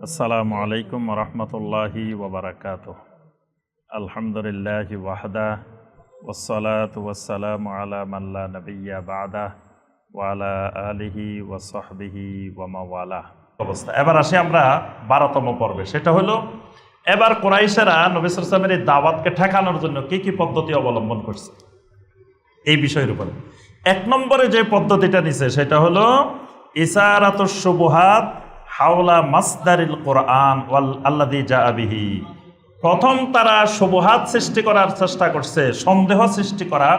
আসসালামু আলাইকুম রহমতুল্লাহি ওবরাকাতুহ। আলহামদুলিল্লাহি ওয়াহদা ওয়াসসালাতু ওয়াসসালামু আলা মান লা নাবিয়্যা বা'দা ওয়া আলা আলিহি ওয়া সাহবিহি ওয়া মাওয়ালা। অবস্থা এবার আসি আমরা 12তম পর্বে। সেটা হলো এবার কুরাইশেরা নবী সাল্লাল্লাহু আলাইহি ওয়াসাল্লামের এই দাওয়াতকে ঠেকানোর জন্য কি কি পদ্ধতি অবলম্বন করছে এই বিষয়ের উপরে। 1 নম্বরে যে পদ্ধতিটা নিছে সেটা হলো ইসারাতুশ শুবুহাত হাওলা মাসদারিল কোরআন ওয়াল আল্লাযী জাআ বিহি। প্রথম তারা শুবহাত সৃষ্টি করার চেষ্টা করছে, সন্দেহ সৃষ্টি করা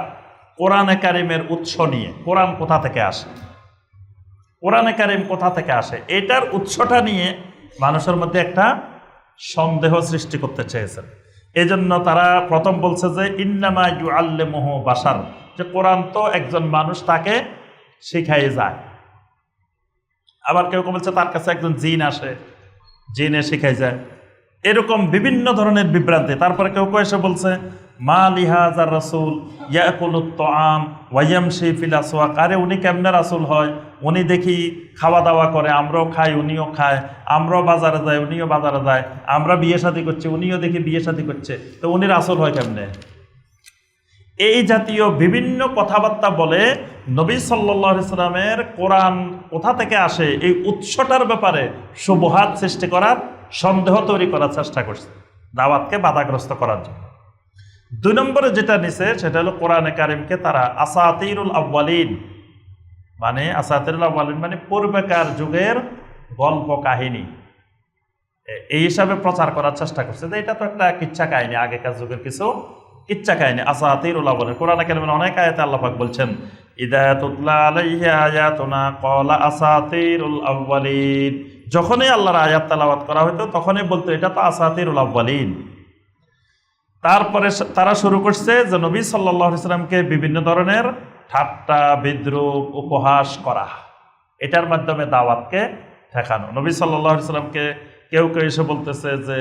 কোরআনে কারিমের উৎস নিয়ে। কোরআন কোথা থেকে আসে, কোরআনে কারিম কোথা থেকে আসে, এটার উৎসটা নিয়ে মানুষের মধ্যে একটা সন্দেহ সৃষ্টি করতে চেয়েছেন। এই জন্য তারা প্রথম বলছে যে ইন্নামা ইউআল্লিমুহু বাশার, যে কোরআন তো একজন মানুষ তাকে শিখাই যায়। আবার কেউ কেউ বলছে তার কাছে একজন জিন আসে, জিনে শিখাই যায়। এরকম বিভিন্ন ধরনের বিভ্রান্তি। তারপরে কেউ কেউ এসে বলছে মা লিহাজার রাসূল ইয়াকুলুত তাআম ওয়া ইয়ামশি ফিল আসওয়াক, আরে উনি কেমনে রাসূল হয়, উনি দেখি খাওয়া দাওয়া করে, আমরাও খাই উনিও খায়, আমরাও বাজারে যাই উনিও বাজারে যায়, আমরা বিয়ে শাদী করছি উনিও দেখি বিয়ে শাদী করছে, তো উনি রাসূল হয় কেমনে? এই জাতীয় বিভিন্ন কথাবার্তা বলে নবী সাল্লাল্লাহু আলাইহি সাল্লামের কোরআন কোথা থেকে আসে এই উৎসটার ব্যাপারে শুবহাত সৃষ্টি করার, সন্দেহ তৈরি করার চেষ্টা করছে দাওয়াতকে বাধাগ্রস্ত করার জন্য। 2 নম্বরে যেটা নিছে সেটা হলো কোরআনে কারিমকে তারা আসাতিরুল আউয়ালিন, মানে আসাতিরুল আউয়ালিন মানে পূর্বেকার যুগের গল্প কাহিনী, এই হিসাবে প্রচার করার চেষ্টা করছে যে এটা তো একটা কিচ্ছা কাহিনী, আগেকার যুগের কিছু কিচ্ছা কাহিনী। আসাতিরুল আউয়ালিন, কোরআনে কারিমের অনেক আয়াতে আল্লাহ পাক বলছেন ইদা তুতলা আলাইহি আয়াতুনা ক্বালা আসাতিরুল আউয়ালিন, যখনই আল্লাহর আয়াত তেলাওয়াত করা হতো তখনই বলতো এটা তো আসাতিরুল আউয়ালিন। তারপরে তারা শুরু করছে যে নবী সাল্লাল্লাহু আলাইহি সাল্লামকে বিভিন্ন ধরনের ঠাট্টা বিদ্রূপ উপহাস করা, এটার মাধ্যমে দাওয়াতকে ঠেকানো। নবী সাল্লাল্লাহু আলাইহি সাল্লামকে কেউ কেউ এসে বলতেছে যে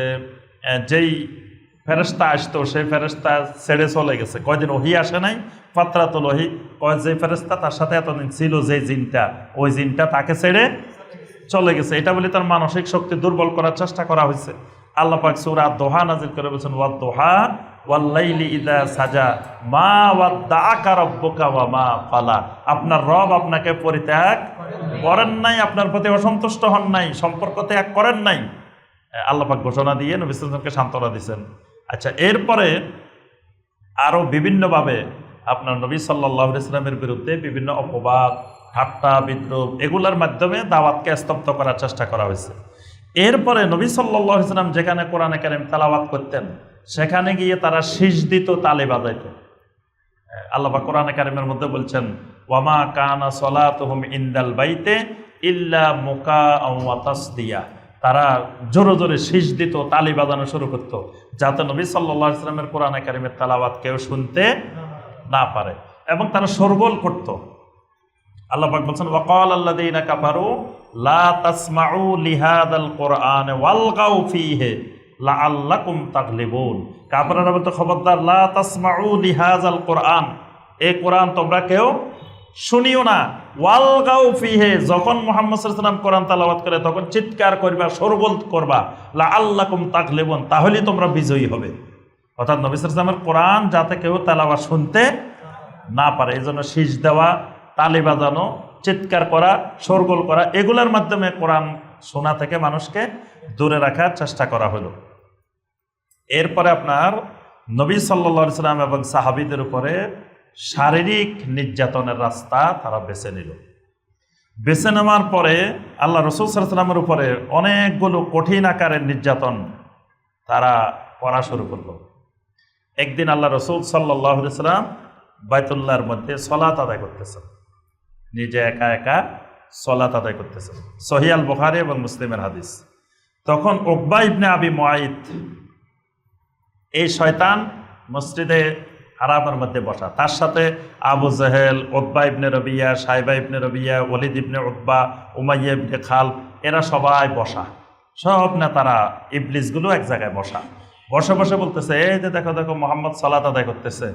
যেই ফেরেশতা আসতো সেই ফেরেশতা ছেড়ে চলে গেছে, কয়দিন ওহী আসে নাই, ফাতরাতুল ওহী, কয় যে ফেরেশতা তার সাথে এতদিন ছিল যে জিনটা, ওই জিনটা তাকে ছেড়ে চলে গেছে। এটা বলে তার মানসিক শক্তি দুর্বল করার চেষ্টা করা হয়েছে। আল্লাহ পাক সূরা দোহা নাযিল করে বলেছেন ওয়াদ-দুহা ওয়াল-লাইলি ইযা সাজা মা ওয়াদ্দাআকা রাব্বুকা ওয়া মা ক্বালা, আপনার রব আপনাকে পরিত্যাগ করেন নাই, আপনার প্রতি অসন্তুষ্ট হন নাই, সম্পর্ক ত্যাগ করেন নাই, আল্লাহ পাক ঘোষণা দিয়ে নবী সাল্লাল্লাহু আলাইহি ওয়াসাল্লামকে সান্ত্বনা দিয়েছেন। আচ্ছা, এরপরে আরো বিভিন্নভাবে আপনার নবী সাল্লাল্লাহু আলাইহি ওয়াসাল্লামের বিরুদ্ধে বিভিন্ন অপবাদ, ঠাট্টা বিদ্রূপ, এগুলোর মাধ্যমে দাওয়াতকে স্তব্ধ করার চেষ্টা করা হয়েছে। এরপরে নবী সাল্লাল্লাহু আলাইহি ওয়াসাল্লাম যেখানে কোরআনে কারীম তেলাওয়াত করতেন সেখানে গিয়ে তারা শীষ দিত, তালি বাজাইত। আল্লাহ পাক কোরআনে কারীমের মধ্যে বলছেন ওয়ামা কানা সলাতুহুম ইনদাল বাইতে ইল্লা মুকাআন ওয়া তাসদিয়া, তারা জোরে জোরে শীষ দিত, তালি বাজানো শুরু করত যাতে নবী সাল্লাল্লাহু আলাইহি ওয়াসাল্লামের কোরআনে কারীমের তেলাওয়াত কেউ শুনতে না পারে, এবং তারা শোরগোল করত। আল্লাহ পাক বলেন ওয়াকাল আল্লাযীনা কাফারু লা তাসমাউ লিহাদাল কুরআন ওয়ালগাউ ফীহি লাআল্লাকুম তাগলিবুন, কাফেররা বলতো খবরদার লা তাসমাউ লিহাযাল কুরআন, এই কোরআন তোমরা কেউ শুনিও না, ওয়ালগাউ ফীহি, যখন মুহাম্মদ সাল্লাল্লাহু আলাইহি ওয়াসাল্লাম কোরআন তেলাওয়াত করে তখন চিৎকার করবা, শোরগোল করবা, লাআল্লাকুম তাগলিবুন, তাহলেই তোমরা বিজয়ী হবে। অর্থাৎ নবী সাল্লাল্লাহু আলাইহি ওয়াসাল্লামের কোরআন যাতে কেউ তেলাওয়াত শুনতে না পারে, এই জন্য শীষ দেওয়া, তালি বাজানো, চিৎকার করা, শোরগোল করা, এগুলোর মাধ্যমে কোরআন শোনা থেকে মানুষকে দূরে রাখার চেষ্টা করা হলো। এরপরে আপনার নবী সাল্লাল্লাহু আলাইহি ওয়াসাল্লাম এবং সাহাবীদের উপরে শারীরিক নির্যাতনের রাস্তা তারা বেছে নিল। বেছে নেওয়ার পরে আল্লাহ রাসূল সাল্লাল্লাহু আলাইহি ওয়াসাল্লামের উপরে অনেকগুলো কঠিন আকারের নির্যাতন তারা করা শুরু করলো। একদিন আল্লাহ রাসূল সাল্লাল্লাহু আলাইহি ওয়াসাল্লাম বাইতুল্লাহর মধ্যে সালাত আদায় করতেছেন, নিজে একা একা সালাত আদায় করতেছেন, সহিহ আল বুখারী এবং মুসলিমের হাদিস। তখন উকবা ইবনে আবি মুআইত, এই শয়তান মসজিদে হারামের মধ্যে বসা, তার সাথে আবু জাহেল, উতবা ইবনে রবিয়া, সাইবা ইবনে রবিয়া, ওয়ালিদ ইবনে উকবা, উমাইয়া ইবনে খালদ, এরা সবাই বসা, সব নেতারা ইবলিসগুলো এক জায়গায় বসা, বসে বসে বলতেছে এই যে দেখো দেখো মুহাম্মদ সালাত আদায় করতেছে।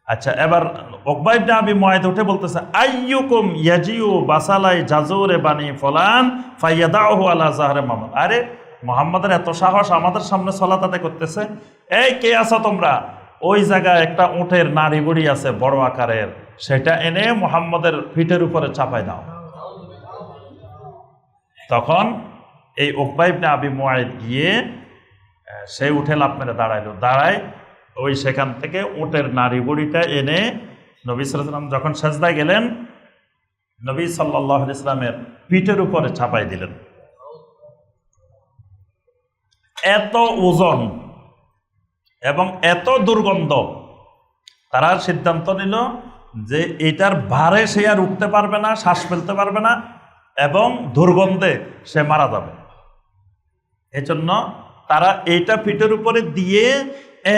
আচ্ছা, এবার উকবা ইবনে আবি মুআইত উঠে বলতেছে আইয়ুকুম ইয়াজিউ বাসালাই জাজুরে বানি ফুলান ফায়াদাহু আলা জাহরে মুহাম্মদ, আরে মুহাম্মাদের এত সাহস, আমাদের সামনে সালাত আদায় করতেছে। এই কে আছো তোমরা? ওই জায়গায় একটা উটের নাড়ি বুড়ি আছে বড় আকারের, সেটা এনে মুহাম্মাদের পিঠের উপরে চাপাই দাও। তখন এই উকবা ইবনে আবি মুআইদ গিয়ে সে উঠে লাফ মেরে দাঁড়াইলো, দাঁড়ায় ওই সেখান থেকে উটের নাড়ি বুড়িটা এনে নবী সাল্লাল্লাহু আলাইহি ওয়াসাল্লাম যখন সেজদায় গেলেন, নবী সাল্লাল্লাহু আলাইহি ওয়াসাল্লামের পিঠের উপরে চাপাই দিলেন। এত ওজন এবং এত দুর্গন্ধ, তারা সিদ্ধান্ত নিল যে এটার ভারে সে আর উঠতে পারবে না, শ্বাস ফেলতে পারবে না এবং দুর্গন্ধে সে মারা যাবে। এজন্য তারা এইটা পিঠের উপরে দিয়ে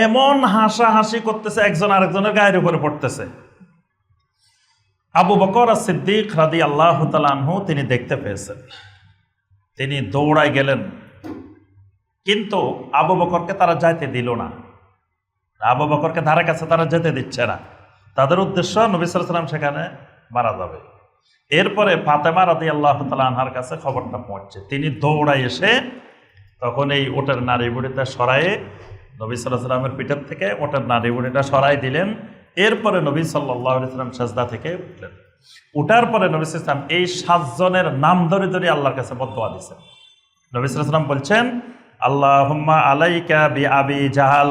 এমন হাসাহাসি করতেছে, একজন আরেকজনের গায়ের উপরে পড়তেছে। আবু বকর সিদ্দিক রাদিয়াল্লাহু তাআলা আনহু তিনি দেখতে পেয়েছেন, তিনি দৌড়ায় গেলেন, কিন্তু আবু বকরকে তারা যাইতে দিল না। আবু বকরকে ধারে কাছে তারা যেতে দিচ্ছে না, তাদের উদ্দেশ্য নবী সাল্লাল্লাহু আলাইহি ওয়াসাল্লাম সেখানে মারা যাবে। এরপরে ফাতেমা রাদিয়াল্লাহু তাআলা আনহার কাছে খবরটা পৌঁছছে, তিনি দৌড়ায় এসে তখন এই ওটের নাড়ি বুড়িটা সরায়ে নবী সাল্লাল্লাহু আলাইহি ওয়াসাল্লামের পিঠের থেকে ওটের নাড়ি বুড়িটা সরাই দিলেন। এরপরে নবী সাল্লাল্লাহু আলাইহি ওয়াসাল্লাম সাজদা থেকে উঠলেন। উঠার পরে নবী সাল্লাল্লাহু আলাইহি ওয়াসাল্লাম এই 7 জনের নাম ধরে ধরে আল্লাহর কাছে বদদুয়া দিয়েছেন। নবী সাল্লাল্লাহু আলাইহি ওয়াসাল্লাম বলছেন, আল্লাহুম্মা আলাইকা বি আবি জাহাল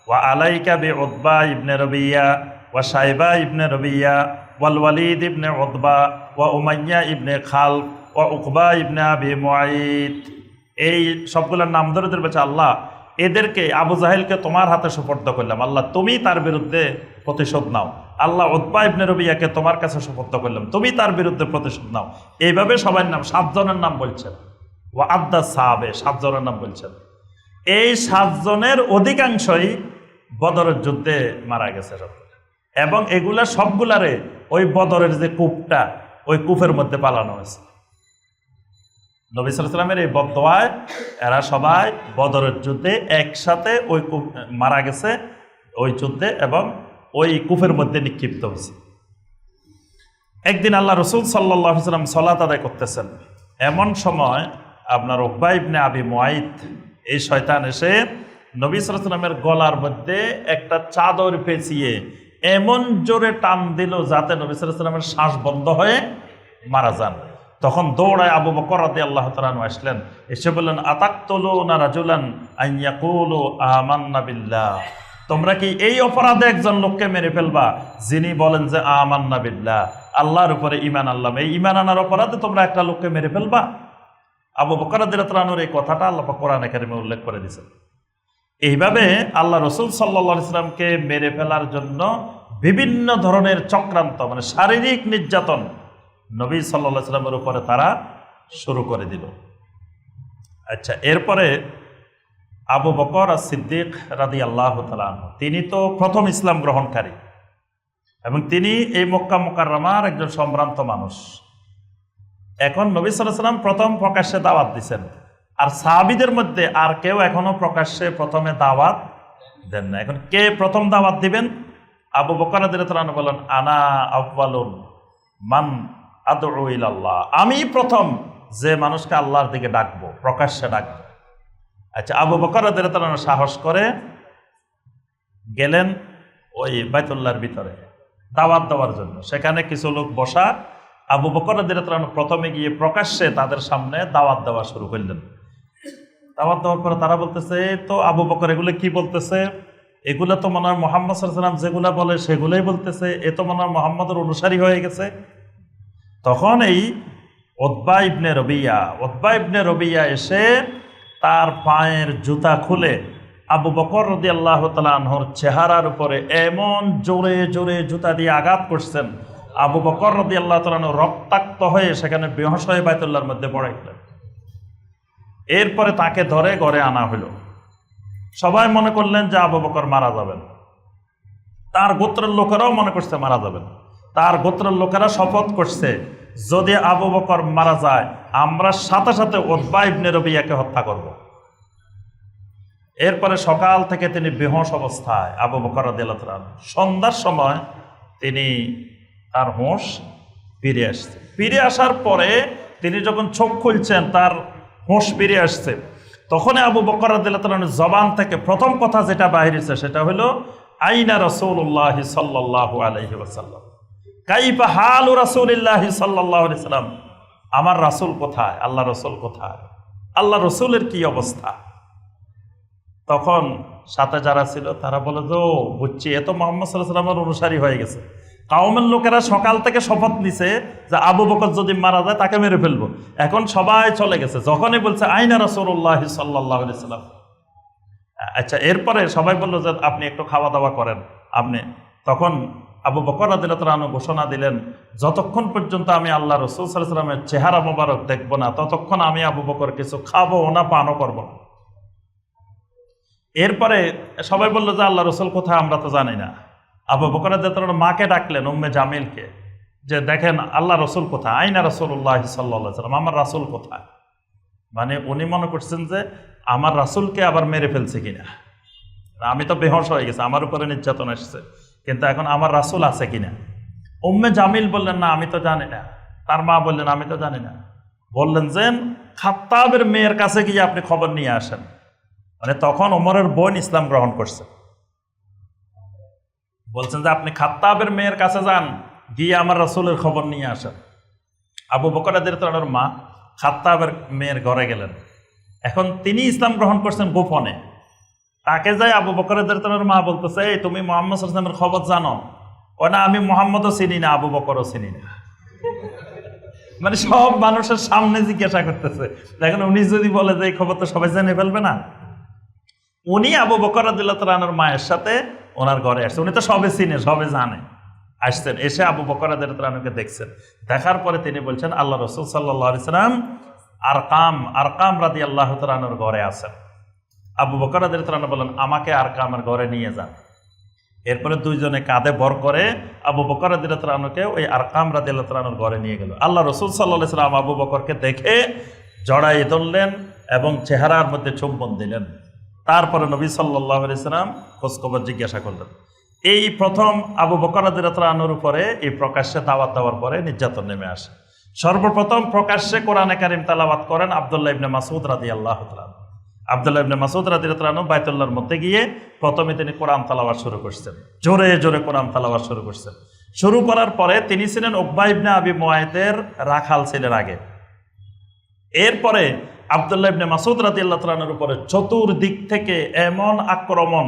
ওয়া আলাইকা বি উতবা ইবনে রবিয়া ওয়া শাইবা ইবনে রবিয়া ওয়াল ওয়ালিদ ইবনে উতবা ওয়া উমাইয়া ইবনে খালফ ওয়া উকবা ইবনে আবি মুআইদ। এই সবগুলোর নাম ধরে ধরে বলছে, আল্লাহ এদেরকে, আবু জাহেলকে তোমার হাতে সুপর্দ করলাম, আল্লাহ তুমি তার বিরুদ্ধে প্রতিশোধ নাও। আল্লাহ উতবা ইবনে রবিয়াকে তোমার কাছে সুপর্দ করলাম, তুমি তার বিরুদ্ধে প্রতিশোধ নাও। এইভাবে সবাই নাম, 7 জনের নাম বলছেন। ও আদ্দা সাহাবে, 7 জনের নাম বলছেন। এই 7 জনের অধিকাংশই বদরের যুদ্ধে মারা গেছে সব, এবং এগুলা সবগুলারে ওই বদরের যে কূপটা, ওই কূপের মধ্যে পালানো হয়েছে। নবী সাল্লাল্লাহু আলাইহি ওয়াসাল্লামের এই বদদুয়ায় এরা সবাই বদরের যুদ্ধে একসাথে ওই মারা গেছে ওই যুদ্ধে, এবং ওই কূপের মধ্যে নিক্ষিপ্ত হয়েছে। একদিন আল্লাহ রাসূল সাল্লাল্লাহু আলাইহি ওয়াসাল্লাম সালাত আদায় করতেছেন, এমন সময় আপনার উকবা ইবনে আবি মুআইদ এই শয়তান এসে নবী সাল্লাল্লাহু আলাইহি ওয়াসাল্লামের গলার মধ্যে একটা চাদর পেঁচিয়ে এমন জোরে টান দিল যাতে নবী সাল্লাল্লাহু আলাইহি ওয়াসাল্লামের শ্বাস বন্ধ হয়ে মারা যান। তখন দৌড়ায় আবু বকর রাদিয়াল্লাহু তাআলা আনহু আসলেন, এসে বললেন, আতাকতুলুনা রাজুলান আন ইয়াকুলু আমান্না বিল্লাহ, তোমরা কি এই অপরাধে একজন লোককে মেরে ফেলবা যিনি বলেন যে আমান্না বিল্লাহ, আল্লাহর উপরে ঈমান আনলাম, এই ঈমান আনার অপরাধে তোমরা একটা লোককে মেরে ফেলবা? আবু বকর রাদিয়াল্লাহু তাআলা আনহুর এই কথাটা আল্লাহ পাক কোরআনে কারিমে উল্লেখ করে দিয়েছেন। এইভাবে আল্লাহ রাসূল সাল্লাল্লাহু আলাইহি ওয়াসাল্লামকে মেরে ফেলার জন্য বিভিন্ন ধরনের চক্রান্ত, মানে শারীরিক নির্যাতন নবী সাল্লাল্লাহু আলাইহি ওয়াসাল্লামের উপরে তারা শুরু করে দিল। আচ্ছা, এরপরে আবু বকর সিদ্দিক রাদিয়াল্লাহু তাআলা আনহু, তিনি তো প্রথম ইসলাম গ্রহণকারী এবং তিনি এই মক্কা মুকাররমার একজন সম্ভ্রান্ত মানুষ। এখন নবী সাল্লাল্লাহু আলাইহি ওয়াসাল্লাম প্রথম প্রকাশ্যে দাওয়াত দিচ্ছেন, আর সাহাবীদের মধ্যে আর কেউ এখনো প্রকাশ্যে প্রথমে দাওয়াত দেন না। এখন কে প্রথম দাওয়াত দিবেন? আবু বকর রাদিয়াল্লাহু তাআলা আনহু বলেন, আনা আউয়ালুন মান আদউ ইলাল্লাহ, আমি প্রথম যে মানুষকে আল্লাহর দিকে ডাকবো, প্রকাশ্যে ডাকবো। আচ্ছা, আবু বকর রাদিয়াল্লাহু তাআলা আনহু সাহস করে গেলেন ওই বাইতুল্লাহর ভিতরে দাওয়াত দেওয়ার জন্য। সেখানে কিছু লোক বসা, আবু বকর রাদিয়াল্লাহু তাআলা আনহু প্রথমে গিয়ে প্রকাশ্যে তাদের সামনে দাওয়াত দেওয়া শুরু করলেন। দাওয়াত দেওয়ার পরে তারা বলতেছে, তো আবু বকর এগুলো কি বলতেছে? এগুলো তো মনে হয় মুহাম্মদ সাল্লাল্লাহু আলাইহি ওয়াসাল্লাম যেগুলা বলে সেগুলোই বলতেছে, এ তো মনে হয় মুহাম্মদের অনুসারী হয়ে গেছে। তখন এই উতবা ইবনে রবিয়া এসে তার পায়ের জুতা খুলে আবু বকর রাদিয়াল্লাহু তাআলা আনহুর চেহারার উপরে এমন জোরে জোরে জুতা দিয়ে আঘাত করছেন, আবু বকর রাদিয়াল্লাহু তাআলা আনহু রক্তাক্ত হয়ে সেখানে বেহুশ হয়ে বাইতুল্লাহর মধ্যে পড়ে গেলেন। এরপরে তাকে ধরে ঘরে আনা হলো। সবাই মনে করলেন যে আবু বকর মারা যাবেন, তার গোত্রের লোকেরাও মনে করছে মারা যাবেন। তার গোত্রের লোকেরা শপথ করছে, যদি আবু বকর মারা যায় আমরা সাথে সাথে উতবা ইবনে রবিয়াকে হত্যা করব। এরপরে সকাল থেকে তিনি বেহুশ অবস্থায় আবু বকর রাদিয়াল্লাহু তাআলা, সন্ধ্যার সময় তিনি তার হুঁশ ফিরে আসছে। ফিরে আসার পরে তিনি যখন চোখ খুলছেন তার হুঁশ ফিরে আসছে। তখন আবু বকর রাদিয়াল্লাহু তাআলার জবান থেকে প্রথম কথা যেটা বাহির হয়েছে সেটা হলো আইনা রাসূলুল্লাহ সাল্লাল্লাহু আলাইহি ওয়াসাল্লাম, কাইফা হালু রাসূলিল্লাহ সাল্লাল্লাহু আলাইহি ওয়াসাল্লাম, আমার রাসূল কোথায়, আল্লাহ রাসূল কোথায়, আল্লাহ রাসূলের কি অবস্থা। তখন সাথে যারা ছিল তারা বলে যে ও বুঝছি, এত মুহাম্মদ সাল্লাল্লাহু আলাইহি ওয়াসাল্লামের অনুসারী হয়ে গেছে। কাওমের লোকেরা সকাল থেকে শপথ নিছে যে আবু বকর যদি মারা যায় তাকে মেরে ফেলবো, এখন সবাই চলে গেছে। যখনই বলছে আইনা রাসূলুল্লাহ সাল্লাল্লাহু আলাইহি ওয়াসাল্লাম, আচ্ছা এরপরে সবাই বললো যে আপনি একটু খাওয়া দাওয়া করেন আপনি। তখন আবু বকর রাদিয়াল্লাহু তাআলা আনহু ঘোষণা দিলেন, যতক্ষণ পর্যন্ত আমি আল্লাহ রাসূল সাল্লাল্লাহু আলাইহি ওয়াসাল্লামের চেহারা মোবারক দেখবো না ততক্ষণ আমি আবু বকর কিছু খাবো না পানও করবো না। এরপরে সবাই বললো যে আল্লাহ রাসূল কোথায় আমরা তো জানি না। আবু বকর রাদিয়াল্লাহু তাআলা মাকে ডাকলেন, উম্মে জামিলকে, যে দেখেন আল্লাহ রাসূল কোথায়, আইনা রাসূলুল্লাহ সাল্লাল্লাহু আলাইহি ওয়াসাল্লাম, আমার রাসূল কোথায়। মানে উনি মনে করছেন যে আমার রাসূলকে আবার মেরে ফেলছে কিনা, আমি তো বেহোশ হয়ে গেছে, আমার উপরে নির্যাতন আসছে, কিন্তু এখন আমার রাসূল আছে কিনা। উম্মে জামিল বললেন না আমি তো জানি না। তার মা বললেন আমি তো জানি না। বললেন যে খাত্তাবের মেয়ের কাছে গিয়ে আপনি খবর নিয়ে আসেন। মানে তখন ওমরের বোন ইসলাম গ্রহণ করছে। বলছেন যে আপনি খাত্তাবের মেয়ের কাছে যান, গিয়ে আমার রাসূলের খবর নিয়ে আসেন। আবু বকর রাদিয়াল্লাহু তাআলার মা খাত্তাবের মেয়ের ঘরে গেলেন। এখন তিনি ইসলাম গ্রহণ করছেন গোপনে। তাকে যাই আবু বকর রাদিয়াল্লাহু তাআলার মা বলতেছে, এই তুমি মুহাম্মদ সাল্লাল্লাহু আলাইহি ওয়াসাল্লামের খবর জানো? ও না, আমি মুহাম্মদও চিনি না, আবু বকরও চিনি না। মানে সব মানুষের সামনে জিজ্ঞাসা করতেছে। দেখেন উনি যদি বলে যে এই খবর তো সবাই জেনে ফেলবে না। উনি আবু বকর রাদিয়াল্লাহু তাআলা আনহুর মায়ের সাথে ওনার ঘরে আসছে, উনি তো সবে চিনে সবে জানে। আসছেন, এসে আবু বকর রাদিয়াল্লাহু তাআলা আনহুকে দেখছেন। দেখার পরে তিনি বলছেন আল্লাহ রাসূল সাল্লাল্লাহু আলাইহি ওয়াসাল্লাম আরকাম রাদিয়াল্লাহু তাআলা আনহুর ঘরে আছেন। আবু বকর রাদিয়াল্লাহু তাআলা বলেন আমাকে আরকামের ঘরে নিয়ে যান। এরপরে দুইজনে কাঁধে ভর করে আবু বকর রাদিয়াল্লাহু তাআলা আনহুকে ওই আরকাম রাদিয়াল্লাহু তাআলা আনহুর ঘরে নিয়ে গেল। আল্লাহ রাসূল সাল্লাল্লাহু আলাইহি ওয়াসাল্লাম আবু বকরকে দেখে জড়াই ধরলেন এবং চেহারার মধ্যে চুম্বন দিলেন। তারপরে নবী সাল্লাল্লাহু আলাইহি ওয়াসাল্লাম খোঁজখবর জিজ্ঞাসা করলেন। এই প্রথম আবু বকর রাদিয়াল্লাহু তাআলা আনহুর উপরে এই প্রকাশ্যে দাওয়াত দেওয়ার পরে নির্যাতন নেমে আসে। সর্বপ্রথম প্রকাশ্যে কোরআনে কারীম তেলাওয়াত করেন আব্দুল্লাহ ইবনে মাসউদ রাদিয়াল্লাহু তাআলা। আব্দুল্লাহ ইবনে মাসউদ রাদিয়াল্লাহু তাআলা বাইতুল্লাহর মধ্যে গিয়ে প্রথমে তিনি কোরআন তেলাওয়াত শুরু করছেন, জোরে জোরে কোরআন তেলাওয়াত শুরু করছেন। শুরু করার পরে তিনি ছিলেন উকবা ইবনে আবি মুআইতের রাখাল ছিলেন আগে। এরপরে আব্দুল্লাহ ইবনে মাসউদ রাদিয়াল্লাহু তাআলার উপরে চতুর্দিক থেকে এমন আক্রমণ,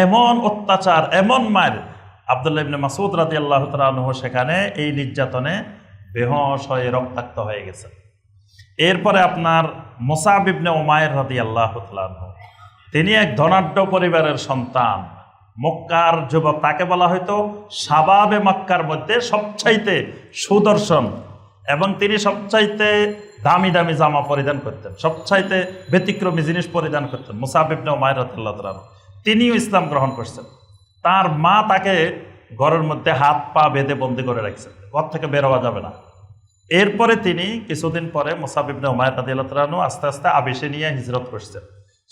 এমন অত্যাচার, এমন মার, আব্দুল্লাহ ইবনে মাসউদ রাদিয়াল্লাহু তাআলা আনহু সেখানে এই নির্যাতনে বেহুশ হয়ে রক্তাক্ত হয়ে গেছে। এরপরে আপনার মুসআব ইবনে উমাইর রাদিয়াল্লাহু তাআলা আনহু, তিনি এক ধনাঢ্য পরিবারের সন্তান, মক্কার যুবক, তাকে বলা হয়তো শাবাবে মক্কার মধ্যে সবচাইতে সুদর্শন, এবং তিনি সবচাইতে দামি দামি জামা পরিধান করতেন, সবচাইতে ব্যতিক্রমী জিনিস পরিধান করতেন। মুসআব ইবনে উমাইর রাদিয়াল্লাহু তাআলা আনহু তিনিও ইসলাম গ্রহণ করছেন। তার মা তাকে ঘরের মধ্যে হাত পা বেঁধে বন্দি করে রাখছেন, ঘর থেকে বের হওয়া যাবে না। এরপরে তিনি কিছুদিন পরে মুসআব ইবনে উমাইর রাদিয়াল্লাহু তাআলা আনহু আস্তে আস্তে আবিসিনিয়া হিজরত করছেন।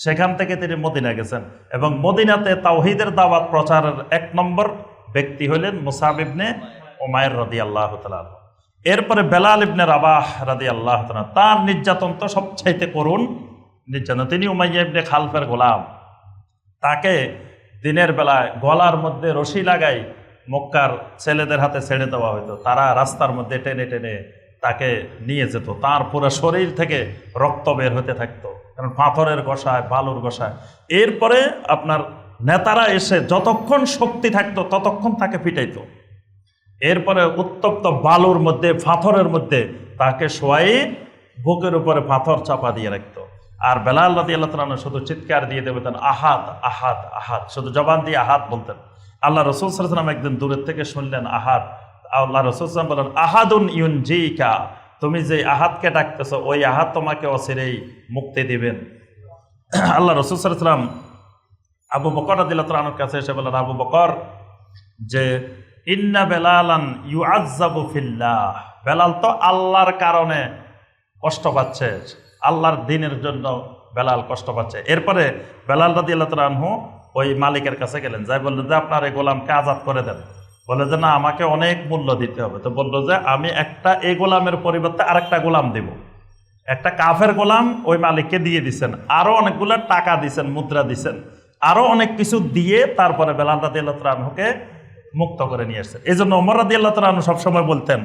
সেখান থেকে তিনি মদিনা গেছেন এবং মদিনাতে তাওহীদের দাওয়াত প্রচারের ১ নম্বর ব্যক্তি হলেন মুসআব ইবনে উমাইর রাদিয়াল্লাহু তাআলা আনহু। এরপরে বেলাল ইবনে রাবাহ রাদিয়াল্লাহু তাআলা, তার নির্যাতন তো সবচাইতে করুণ নির্যাতন। তিনি উমাইয়া ইবনে খালফের গোলাম, তাকে দিনের বেলায় গলার মধ্যে রশি লাগাই মক্কার ছেলেদের হাতে ছেড়ে দেওয়া হতো। তারা রাস্তার মধ্যে টেনে টেনে তাকে নিয়ে যেত, তার পুরো শরীর থেকে রক্ত বের হতে থাকতো, কারণ পাথরের গোসায়, বালুর গোসায়। এরপরে আপনার নেতারা এসে যতক্ষণ শক্তি থাকতো ততক্ষণ তাকে পিটাইতো। এরপরে উত্তপ্ত বালুর মধ্যে, পাথরের মধ্যে তাকে শোয়াই বুকের উপরে পাথর চাপা দিয়ে রাখতো। আর বেলাল রাদিয়াল্লাহু তাআলা শুধু চিৎকার দিয়ে দেবেন আহাদ আহাদ আহাদ, শুধু জবান দিয়ে আহাদ বলতেন। আল্লাহ রাসূল সাল্লাল্লাহু আলাইহি ওয়াসাল্লাম একদিন দূরের থেকে শুনলেন আহাদ। আল্লাহ রাসূল সাল্লাল্লাহু আলাইহি ওয়াসাল্লাম বলেন আহাদুন ইউনজিকা, তুমি যে আহাদকে ডাকতেছো ওই আহাদ তোমাকে অচিরেই মুক্তি দিবেন। আল্লাহ রাসূল সাল্লাল্লাহু আলাইহি ওয়াসাল্লাম আবু বকর রাদিয়াল্লাহু তাআলা আনহুর কাছে এসে বলেন, আবু বকর, যে ইন্না বেলালান ইউআযযাবু ফিল্লাহ, বেলাল তো আল্লাহর কারণে কষ্ট পাচ্ছে, আল্লাহর দ্বীনের জন্য বেলাল কষ্ট পাচ্ছে। এরপরে বেলাল রাদিয়াল্লাহু তাআলা আনহু ওই মালিকের কাছে গেলেন, যাই বললেন যে আপনার এই গোলামকে আজাদ করে দেন। বলে যে না, আমাকে অনেক মূল্য দিতে হবে। তো বললো যে আমি এই গোলামের পরিবর্তে আরেকটা গোলাম দেব। একটা কাফের গোলাম ওই মালিককে দিয়ে দিচ্ছেন, আরো অনেকগুলো টাকা দিচ্ছেন, মুদ্রা দিচ্ছেন, আরো অনেক কিছু দিয়ে তারপরে বেলাল রাদিয়াল্লাহু তাআলা আনহুকে মুক্ত করে নিয়ে আসছেন। এই জন্য ওমর রাদিয়াল্লাহু তাআলা আনহু সবসময় বলতেন,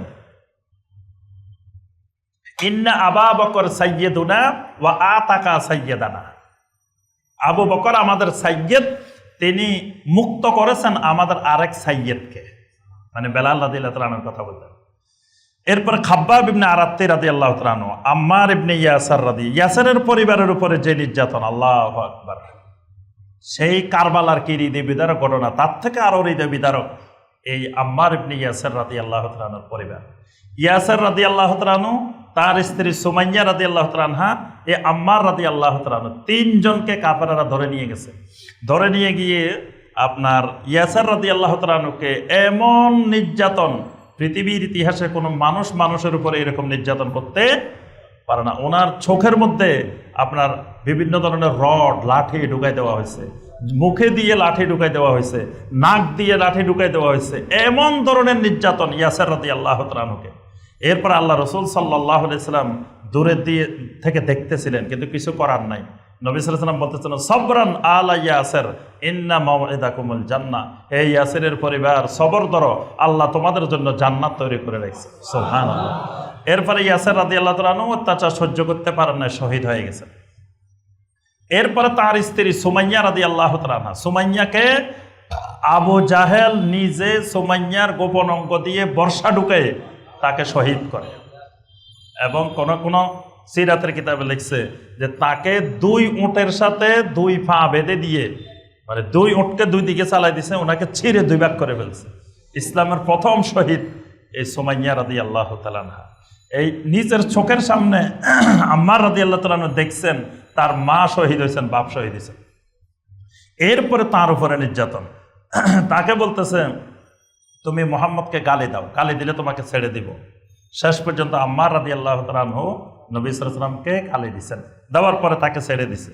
ইন্না আবা বকর সাইয়্যিদুনা ওয়া আতাকা সাইয়্যিদানা। আবু বকর আমাদের সাইয়্যিদ, তিনি মুক্ত করেছেন আমাদের আরেক সাইয়্যিদকে, মানে বেলাল রাদিয়াল্লাহু তাআলা আনহুর কথা বলতেন। এরপরে খাব্বাব ইবনে আরাত্তি রাদিয়াল্লাহু তাআলা আনহু, আম্মার ইবনে ইয়াসার ইয়াসারের পরিবারের উপরে যে নির্যাতন, আল্লাহু আকবার, সেই কারবালার কি হৃদয় বিদারক ঘটনা, তার থেকে আরো হৃদয় বিদারক এই আম্মার ইবনে ইয়াসার রাদিয়াল্লাহু তাআলা আনহুর পরিবার। ইয়াসার রাদিয়াল্লাহু তাআলা আনহু, তার স্ত্রী সুমাইয়া রাদিয়াল্লাহু তাআলা আনহা, এই আম্মার রাদিয়াল্লাহু তাআলা আনহু, তিনজনকে কাফেররা ধরে নিয়ে গেছে। ধরে নিয়ে গিয়ে আপনার ইয়াসার রাদিয়াল্লাহু তাআলা আনহুকে এমন নির্যাতন, পৃথিবীর ইতিহাসে কোনো মানুষ মানুষের উপরে এরকম নির্যাতন করতে পারে না। ওনার চোখের মধ্যে আপনার বিভিন্ন ধরনের রড, লাঠি ঢুকাই দেওয়া হয়েছে, মুখে দিয়ে লাঠি ঢুকাই দেওয়া হয়েছে, নাক দিয়ে লাঠি ঢুকাই দেওয়া হয়েছে, এমন ধরনের নির্যাতন ইয়াসার রাদিয়াল্লাহু তাআলা আনহুকে। এরপর আল্লাহ রাসূল সাল্লাল্লাহু আলাইহি সাল্লাম দূরে দিয়ে থেকে দেখতেছিলেন, কিন্তু কিছু করার নাই। নবী সাল্লাল্লাহু আলাইহি সাল্লাম বলতেছেন, সবরান আলা ইয়াসির ইন্না মাওইদাকুমুল জান্নাহ। হে ইয়াসিরের পরিবার, সবর ধরো, আল্লাহ তোমাদের জন্য জান্নাত তৈরি করে রেখেছে। সুবহানাল্লাহ। এরপরে ইয়াসির রাদিয়াল্লাহু তাআলা আনহু অত্যাচার সহ্য করতে পারেন না, শহীদ হয়ে গেছেন। এরপরে তার স্ত্রী সুমাইয়া রাদিয়াল্লাহু তাআলা আনহা, সুমাইয়াকে আবু জাহেল নিজে সুমাইয়ার গোপন অঙ্গ দিয়ে বর্ষা ঢুকে তাকে শহীদ করে। এবং কোন কোন সিরাতের কিতাবে লিখছে যে তাকে 2 উটের সাথে 2 পা বেঁধে দিয়ে, মানে 2 উটকে 2 দিকে চালাই দিছে, ওনাকে ছিঁড়ে 2 ভাগ করে ফেলছে। ইসলামের প্রথম শহীদ এই সুমাইয়া রাদিয়াল্লাহু তাআলা আনহা। এই নিজের চোখের সামনে আম্মার রাদিয়াল্লাহু তাআলা আনহু দেখছেন তার মা শহীদ হয়েছেন, বাপ শহীদ হয়েছেন। এরপরে তার উপরে নির্যাতন, তাকে বলতেছে তুমি মুহাম্মদকে গালি দাও, গালি দিলে তোমাকে ছেড়ে দিব। শেষ পর্যন্ত আম্মার রাদিয়াল্লাহু তাআলা আনহু নবী সাল্লাল্লাহু আলাইহি ওয়াসাল্লামকে গালি দিয়েছেন। দেওয়ার পরে তাকে ছেড়ে দিছে।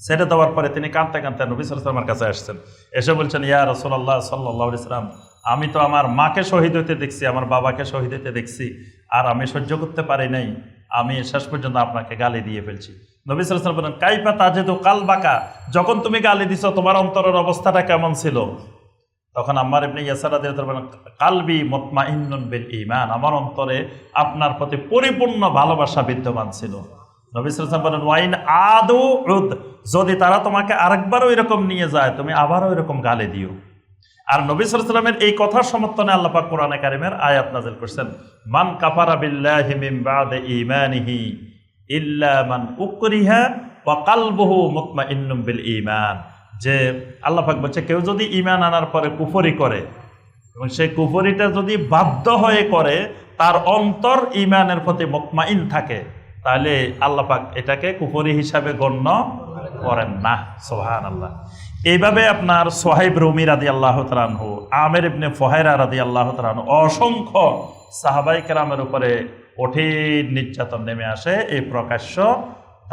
ছেড়ে দেওয়ার পরে তিনি কাঁদতে কাঁদতে নবী সাল্লাল্লাহু আলাইহি ওয়াসাল্লামের কাছে আসছেন। এসে বলছেন, ইয়া রাসূলুল্লাহ সাল্লাল্লাহু আলাইহি ওয়াসাল্লাম, আমি তো আমার মাকে শহীদ হইতে দেখছি, আমার বাবাকে শহীদ হইতে দেখছি, আর আমি সহ্য করতে পারি নাই, আমি শেষ পর্যন্ত আপনাকে গালি দিয়ে ফেলছি। নবী সাল্লাল্লাহু আলাইহি ওয়াসাল্লাম বলেন, কাইফা তাজিদু কালবাকা, যখন তুমি গালি দিছো তোমার অন্তরের অবস্থাটা কেমন ছিল? তখন আম্মার ইবনে ইয়াসার রাদিয়াল্লাহু তাআলা বলেন, কালবি মুতমাইন্নুন বিল ঈমান, আমার অন্তরে আপনার প্রতি পরিপূর্ণ ভালোবাসা বিদ্যমান ছিল। নবী সাল্লাল্লাহু আলাইহি ওয়াসাল্লাম বলেন, ওয়াইন আদু উদ, যদি তারা তোমাকে আরেকবারও এরকম নিয়ে যায় তুমি আবারও এরকম গালি দিও। আর নবী সাল্লাল্লাহু আলাইহি ওয়াসাল্লামের এই কথার সমর্থনে আল্লাহ পাক কোরআনে কারিমের আয়াত নাযিল করেছেন, মান কাফারা বিল্লাহি মিন বাদি ঈমানিহি ইল্লা মান উকরিহা ওয়া কলবুহু মুতমাইন্নুন বিল ঈমান। যে আল্লাহ পাক বলছে, কেউ যদি ঈমান আনার পরে কুফরি করে এবং সেই কুফরিটা যদি বাধ্য হয়ে করে, তার অন্তর ঈমানের প্রতি মুতমাইন থাকে, তাহলে আল্লাহ পাক এটাকে কুফরি হিসাবে গণ্য করেন না। সুবহানাল্লাহ। এইভাবে আপনার সোহাইব রুমি রাদিয়াল্লাহু তাআলা আনহু, আমির ইবনে ফুহাইরা রাদিয়াল্লাহু তাআলা আনহু, অসংখ্য সাহাবায়ে কেরামের উপরে কঠিন নির্যাতন নেমে আসে এই প্রকাশ্য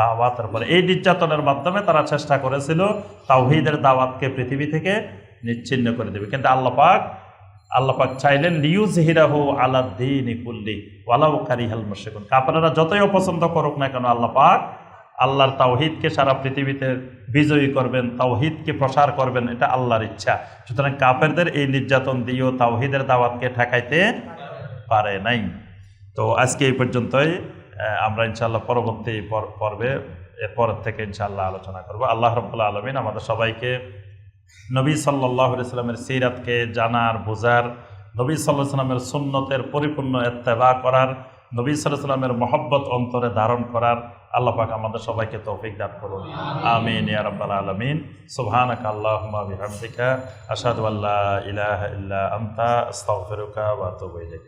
দাওয়াতের পরে। এই নির্যাতনের মাধ্যমে তারা চেষ্টা করেছিল তাওহীদের দাওয়াতকে পৃথিবী থেকে নিচ্ছিন্ন করে দেবে, কিন্তু আল্লাহ পাক চাইলেন লিইউযহিরাহু আলা দ্বীনি কুল্লি ওয়ালাউ কারিহাল মুশরিকুন। কাফেররা যতই অপছন্দ করুক না কেন, আল্লাহ পাক আল্লাহর তাওহীদকে সারা পৃথিবীতে বিজয়ী করবেন, তাওহীদকে প্রসার করবেন, এটা আল্লাহর ইচ্ছা। সুতরাং কাফেরদের এই নির্যাতন দিয়েও তাওহীদের দাওয়াতকে ঠেকাইতে পারে নাই। তো আজকে এই পর্যন্তই। আমরা ইনশাআল্লাহ পরবর্তী পর্বে এরপর থেকে ইনশাআল্লাহ আলোচনা করব। আল্লাহ রাব্বুল আলামিন আমাদের সবাইকে নবী সাল্লাল্লাহু আলাইহি সাল্লামের সিরাতকে জানার, বোঝার, নবী সাল্লাল্লাহু আলাইহি সাল্লামের সুন্নতের পরিপূর্ণ ইত্তেবা করার, নবী সাল্লাল্লাহু আলাইহি সাল্লামের মহব্বত অন্তরে ধারণ করার আল্লাহ পাক আমাদের সবাইকে তৌফিক দান করুন। আমিন ইয়া রাব্বাল আলামিন। সুবহানাকা আল্লাহুম্মা বিহামদিকা আশহাদু আল্লা ইলাহা ইল্লা আনতা আস্তাগফিরুকা ওয়া আতুবু ইলাইক।